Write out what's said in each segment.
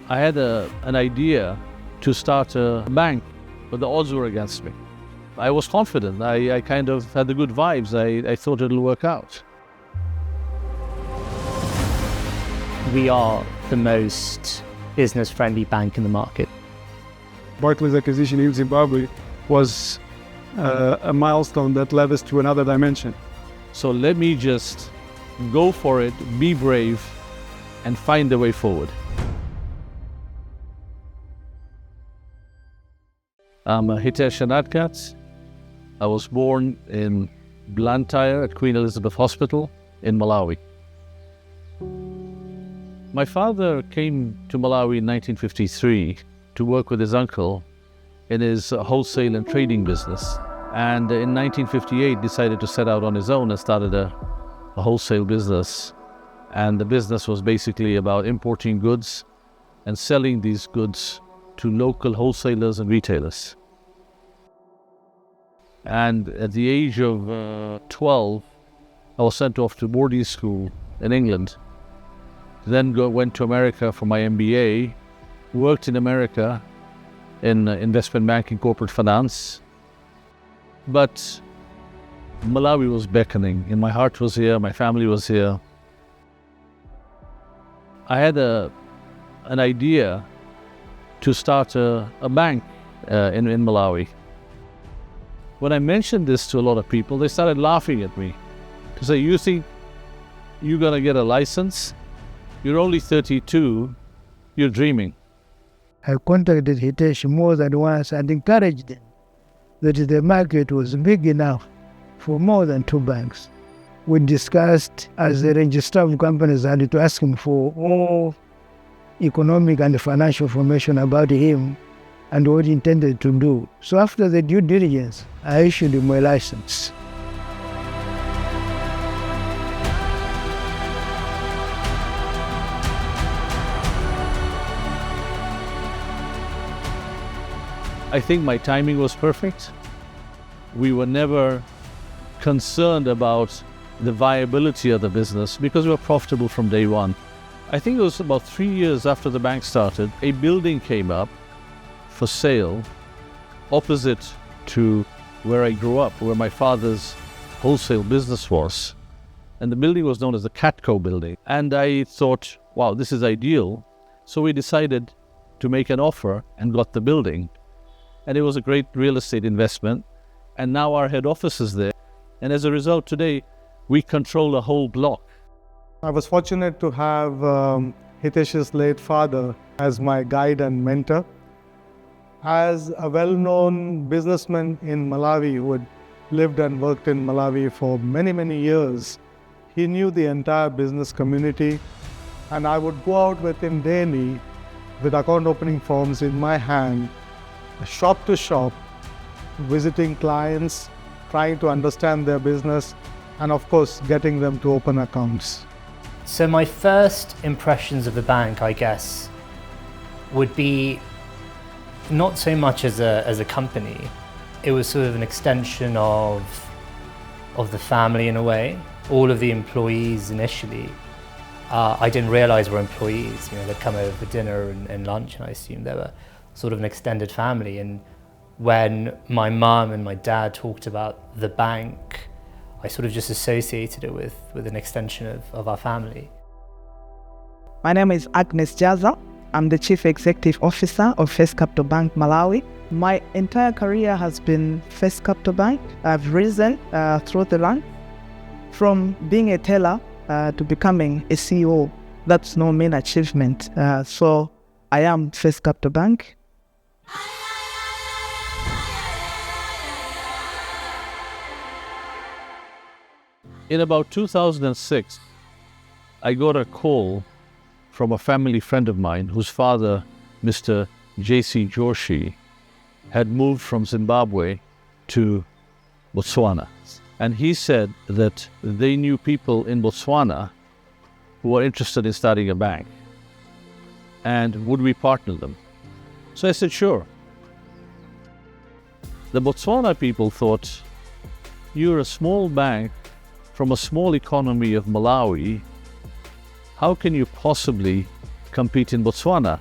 I had an idea to start a bank, but the odds were against me. I was confident. I kind of had the good vibes. I thought it'll work out. We are the most business-friendly bank in the market. Barclays acquisition in Zimbabwe was a milestone that led us to another dimension. So let me just go for it, be brave, and find the way forward. I'm Hitesh Anatkat. I was born in Blantyre at Queen Elizabeth Hospital in Malawi. My father came to Malawi in 1953 to work with his uncle in his wholesale and trading business. And in 1958 decided to set out on his own and started a wholesale business. And the business was basically about importing goods and selling these goods to local wholesalers and retailers. And at the age of 12, I was sent off to boarding school in England. Then went to America for my MBA, worked in America in investment banking, corporate finance. But Malawi was beckoning, and my heart was here, my family was here. I had an idea to start a bank in Malawi. When I mentioned this to a lot of people, they started laughing at me. To say, you think you're going to get a license? You're only 32, you're dreaming. I contacted Hitesh more than once and encouraged him that the market was big enough for more than two banks. We discussed as the registrar of companies had to ask him for all economic and financial information about him and what he intended to do. So after the due diligence, I issued him a license. I think my timing was perfect. We were never concerned about the viability of the business because we were profitable from day one. I think it was about 3 years after the bank started, a building came up for sale opposite to where I grew up, where my father's wholesale business was. And the building was known as the Catco building. And I thought, wow, this is ideal. So we decided to make an offer and got the building. And it was a great real estate investment. And now our head office is there. And as a result, today, we control a whole block. I was fortunate to have Hitesh's late father as my guide and mentor. As a well-known businessman in Malawi who had lived and worked in Malawi for many, many years, he knew the entire business community. And I would go out with him daily with account opening forms in my hand, shop to shop, visiting clients, trying to understand their business, and of course, getting them to open accounts. So my first impressions of the bank, I guess, would be not so much as a company. It was sort of an extension of the family in a way. All of the employees initially, I didn't realize were employees. You know, they'd come over for dinner and lunch, and I assumed they were sort of an extended family. And when my mum and my dad talked about the bank, I sort of just associated it with an extension of our family. My name is Agnes Jaza. I'm the Chief Executive Officer of First Capital Bank Malawi. My entire career has been First Capital Bank. I've risen through the line from being a teller to becoming a CEO. That's no mean achievement. So I am First Capital Bank. In about 2006, I got a call from a family friend of mine whose father, Mr. J.C. Joshi, had moved from Zimbabwe to Botswana. And he said that they knew people in Botswana who were interested in starting a bank. And would we partner them? So I said, sure. The Botswana people thought, you're a small bank from a small economy of Malawi. How can you possibly compete in Botswana?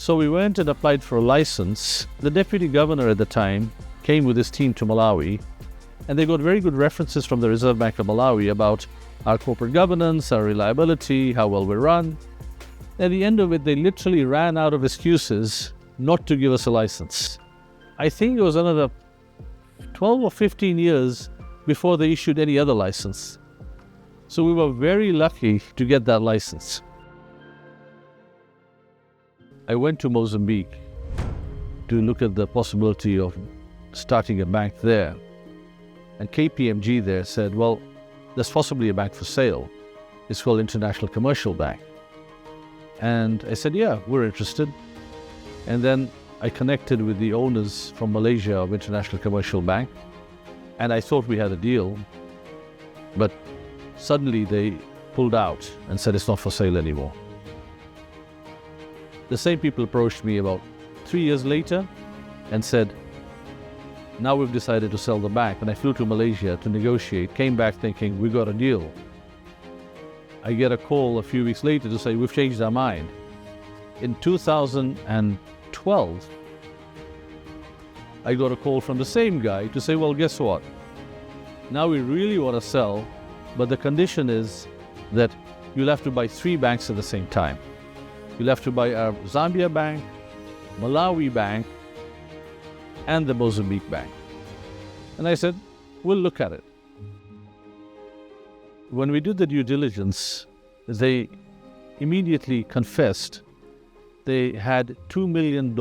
So we went and applied for a license. The deputy governor at the time came with his team to Malawi, and they got very good references from the Reserve Bank of Malawi about our corporate governance, our reliability, how well we run. At the end of it, they literally ran out of excuses not to give us a license. I think it was another 12 or 15 years before they issued any other license. So we were very lucky to get that license. I went to Mozambique to look at the possibility of starting a bank there. And KPMG there said, well, there's possibly a bank for sale. It's called International Commercial Bank. And I said, yeah, we're interested. And then I connected with the owners from Malaysia of International Commercial Bank, and I thought we had a deal, but suddenly they pulled out and said it's not for sale anymore. The same people approached me about 3 years later and said, now we've decided to sell the bank. And I flew to Malaysia to negotiate, came back thinking we got a deal. I get a call a few weeks later to say we've changed our mind. In 2012, I got a call from the same guy to say, well, guess what? Now we really want to sell, but the condition is that you'll have to buy 3 banks at the same time. You'll have to buy our Zambia bank, Malawi bank, and the Mozambique bank. And I said, we'll look at it. When we did the due diligence, they immediately confessed they had $2 million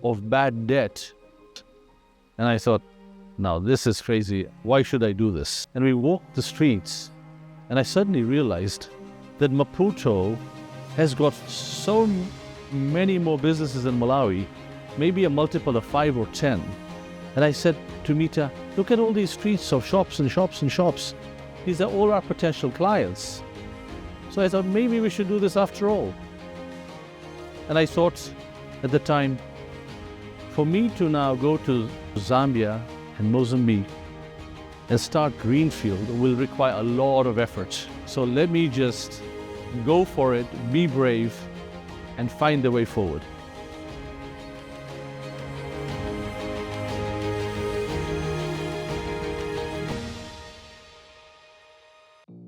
of bad debt. And I thought, now this is crazy. Why should I do this? And we walked the streets, and I suddenly realized that Maputo has got so many more businesses than Malawi, maybe a multiple of 5 or 10. And I said to Mita, look at all these streets of shops and shops and shops. These are all our potential clients. So I thought maybe we should do this after all. And I thought at the time, for me to now go to Zambia and Mozambique and start greenfield will require a lot of effort. So let me just go for it, be brave, and find the way forward.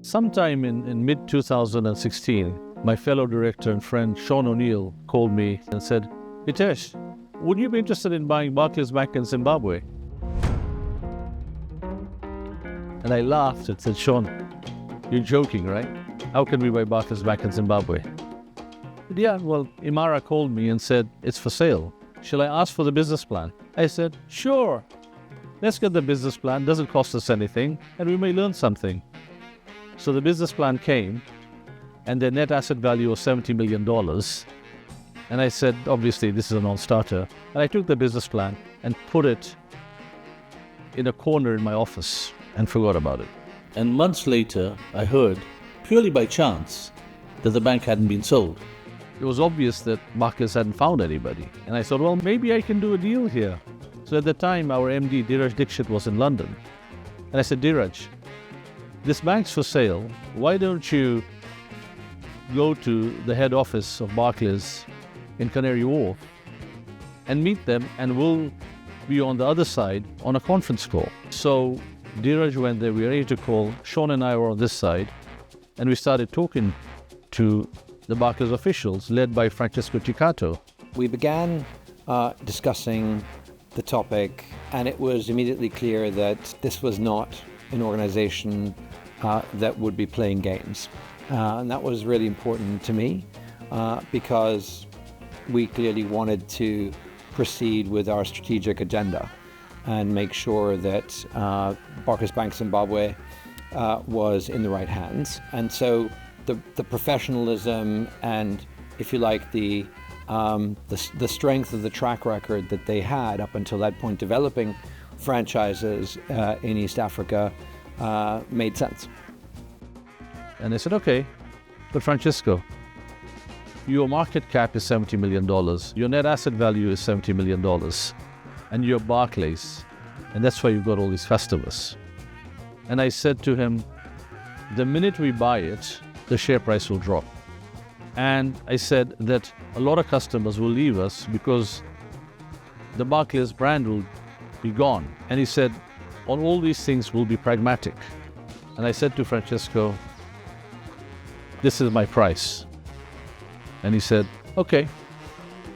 Sometime in mid-2016, my fellow director and friend Sean O'Neill called me and said, Hitesh, would you be interested in buying Barclays Bank in Zimbabwe? And I laughed and said, Sean, you're joking, right? How can we buy Barclays Bank in Zimbabwe? Said, yeah, well, Imara called me and said, it's for sale. Shall I ask for the business plan? I said, sure. Let's get the business plan. Doesn't cost us anything, and we may learn something. So the business plan came, and their net asset value was $70 million. And I said, obviously, this is a non-starter. And I took the business plan and put it in a corner in my office and forgot about it. And months later, I heard, purely by chance, that the bank hadn't been sold. It was obvious that Barclays hadn't found anybody. And I thought, well, maybe I can do a deal here. So at the time, our MD, Dheeraj Dixit, was in London. And I said, Dheeraj, this bank's for sale. Why don't you go to the head office of Barclays in Canary Wharf and meet them, and we'll be on the other side on a conference call. So Dheeraj went there, we arranged a call, Sean and I were on this side, and we started talking to the Barclays officials led by Francesco Cicato. We began discussing the topic, and it was immediately clear that this was not an organization that would be playing games. And that was really important to me because we clearly wanted to proceed with our strategic agenda and make sure that Barclays Bank Zimbabwe was in the right hands. And so the professionalism and, if you like, the strength of the track record that they had up until that point developing franchises in East Africa made sense. And I said, okay, but Francesco, your market cap is $70 million, your net asset value is $70 million, and you're Barclays, and that's why you've got all these customers. And I said to him, the minute we buy it, the share price will drop. And I said that a lot of customers will leave us because the Barclays brand will be gone. And he said, on all these things, we'll be pragmatic. And I said to Francesco, this is my price. And he said, okay.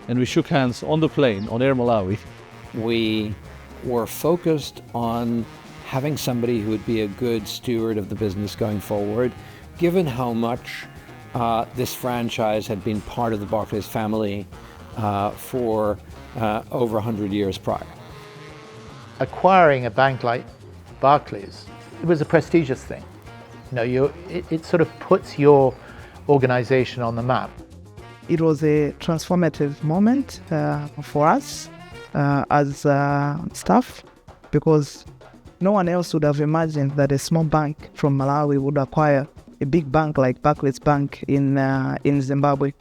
And we shook hands on the plane on Air Malawi. We were focused on having somebody who would be a good steward of the business going forward, given how much this franchise had been part of the Barclays family for over 100 years prior. Acquiring a bank like Barclays, it was a prestigious thing. It sort of puts your organization on the map. It was a transformative moment for us as staff, because no one else would have imagined that a small bank from Malawi would acquire a big bank like Barclays Bank in Zimbabwe.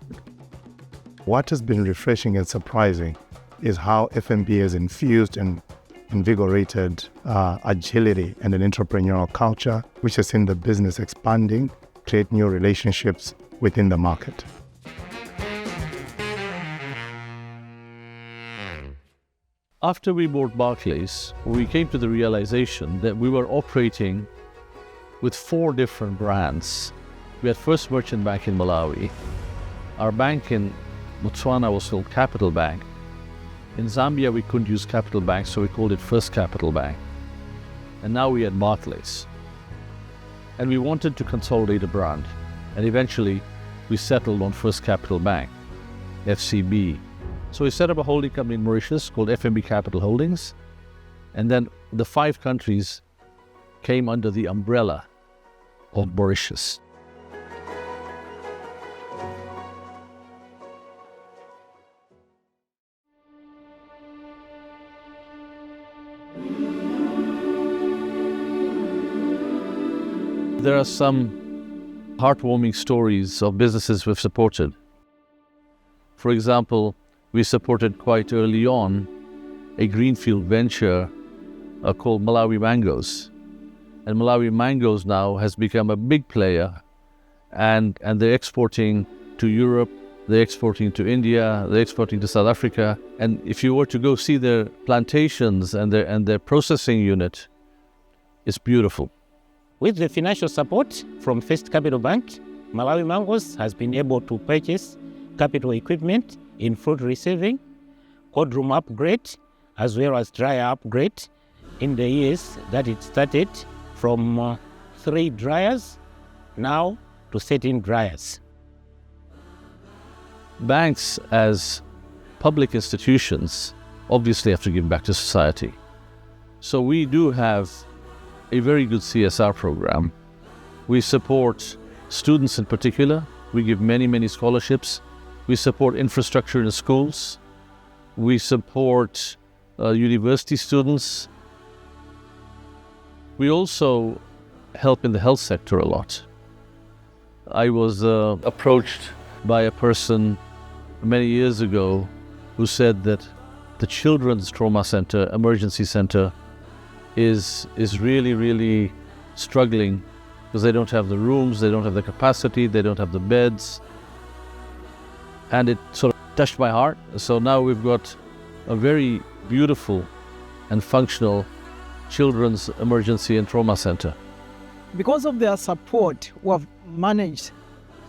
What has been refreshing and surprising is how FNB has infused and invigorated agility and an entrepreneurial culture, which has seen the business expanding, create new relationships within the market. After we bought Barclays, we came to the realization that we were operating with 4 different brands. We had First Merchant Bank in Malawi. Our bank in Botswana was called Capital Bank. In Zambia, we couldn't use Capital Bank, so we called it First Capital Bank. And now we had Barclays. And we wanted to consolidate a brand. And eventually, we settled on First Capital Bank, FCB. So we set up a holding company in Mauritius called FNB Capital Holdings. And then the 5 countries came under the umbrella of Mauritius. There are some heartwarming stories of businesses we've supported. For example, we supported quite early on a greenfield venture called Malawi Mangoes. And Malawi Mangoes now has become a big player, and they're exporting to Europe, they're exporting to India, they're exporting to South Africa. And if you were to go see their plantations and their processing unit, it's beautiful. With the financial support from First Capital Bank, Malawi Mangoes has been able to purchase capital equipment in fruit receiving, cold room upgrade, as well as dryer upgrade in the years that it started, from 3 dryers now to 13 dryers. Banks, as public institutions, obviously have to give back to society. So we do have a very good CSR program. We support students in particular. We give many scholarships. We support infrastructure in schools. We support university students. We also help in the health sector a lot. I was approached by a person many years ago who said that the Children's Trauma Center, Emergency Center, is really struggling because they don't have the rooms, they don't have the capacity, they don't have the beds. And it sort of touched my heart. So now we've got a very beautiful and functional Children's Emergency and Trauma Center. Because of their support, we have managed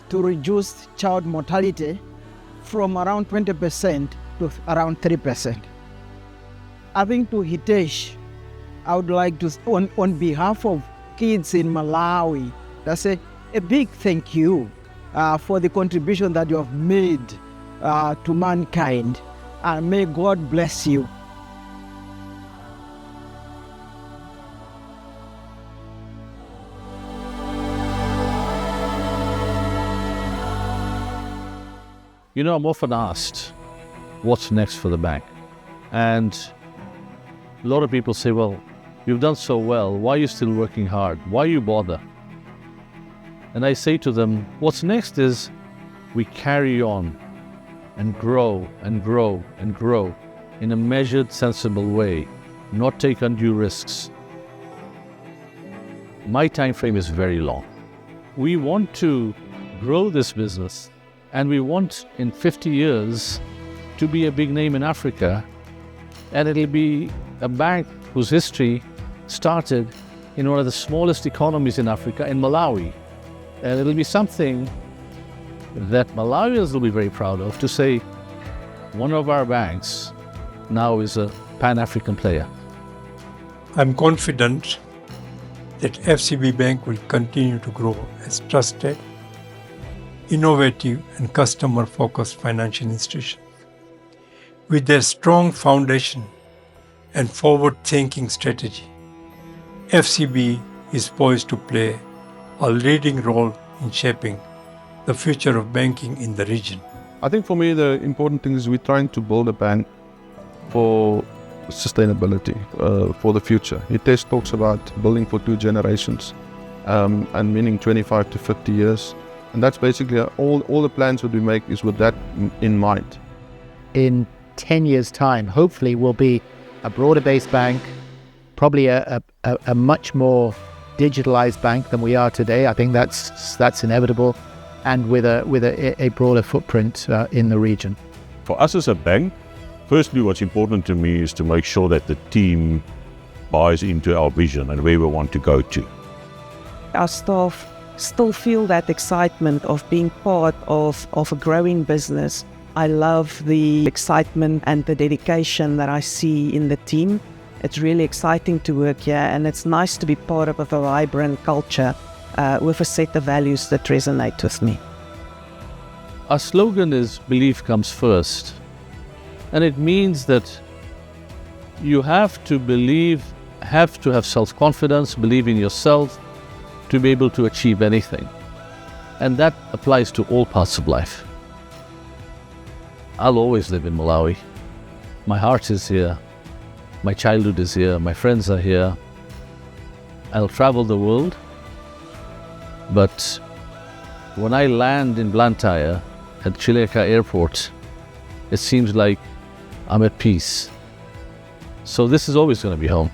to reduce child mortality from around 20% to around 3%. I think to Hitesh, I would like to, on behalf of kids in Malawi, that's a big thank you for the contribution that you have made to mankind, and may God bless you. You know, I'm often asked, what's next for the bank? And a lot of people say, well, you've done so well, why are you still working hard? Why you bother? And I say to them, what's next is we carry on and grow and grow and grow in a measured, sensible way, not take undue risks. My time frame is very long. We want to grow this business And we want in 50 years to be a big name in Africa. And it'll be a bank whose history started in one of the smallest economies in Africa, in Malawi. And it'll be something that Malawians will be very proud of, to say one of our banks now is a Pan-African player. I'm confident that FCB Bank will continue to grow as trusted, innovative and customer-focused financial institution. With their strong foundation and forward-thinking strategy, FCB is poised to play a leading role in shaping the future of banking in the region. I think for me the important thing is we're trying to build a bank for sustainability, for the future. Hitesh talks about building for 2 generations, and meaning 25 to 50 years. And that's basically all the plans that we make is with that in mind. In 10 years' time, hopefully we'll be a broader based bank, probably a much more digitalized bank than we are today. I think that's inevitable, and with a broader footprint in the region. For us as a bank, firstly, what's important to me is to make sure that the team buys into our vision and where we want to go to. Our staff still feel that excitement of being part of a growing business. I love the excitement and the dedication that I see in the team. It's really exciting to work here, and it's nice to be part of a vibrant culture with a set of values that resonate with me. Our slogan is "Belief comes first." And it means that you have to believe, have to have self-confidence, believe in yourself to be able to achieve anything. And that applies to all parts of life. I'll always live in Malawi. My heart is here. My childhood is here. My friends are here. I'll travel the world. But when I land in Blantyre at Chileka Airport, it seems like I'm at peace. So this is always going to be home.